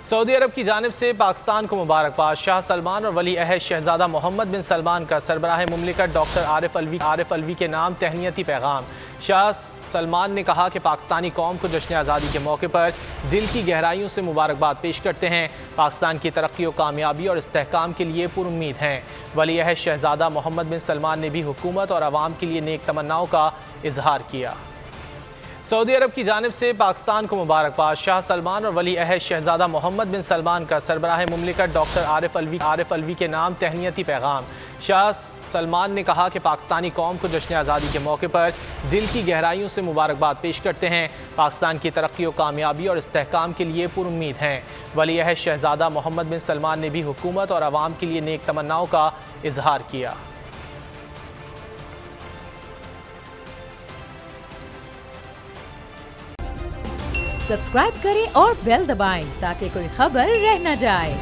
سعودی عرب کی جانب سے پاکستان کو مبارکباد۔ شاہ سلمان اور ولی عہد شہزادہ محمد بن سلمان کا سربراہ مملکت ڈاکٹر عارف الوی کے نام تہنیتی پیغام۔ شاہ سلمان نے کہا کہ پاکستانی قوم کو جشن آزادی کے موقع پر دل کی گہرائیوں سے مبارکباد پیش کرتے ہیں، پاکستان کی ترقی و کامیابی اور استحکام کے لیے پر امید ہیں۔ ولی عہد شہزادہ محمد بن سلمان نے بھی حکومت اور عوام کے لیے نیک تمناؤں کا اظہار کیا۔ سعودی عرب کی جانب سے پاکستان کو مبارکباد۔ شاہ سلمان اور ولی عہد شہزادہ محمد بن سلمان کا سربراہ مملکت ڈاکٹر عارف الوی کے نام تہنیتی پیغام۔ شاہ سلمان نے کہا کہ پاکستانی قوم کو جشن آزادی کے موقع پر دل کی گہرائیوں سے مبارکباد پیش کرتے ہیں، پاکستان کی ترقی و کامیابی اور استحکام کے لیے پر امید ہیں۔ ولی عہد شہزادہ محمد بن سلمان نے بھی حکومت اور عوام کے لیے نیک تمناؤں کا اظہار کیا۔ سبسکرائب کریں اور بیل دبائیں تاکہ کوئی خبر رہ نہ جائے۔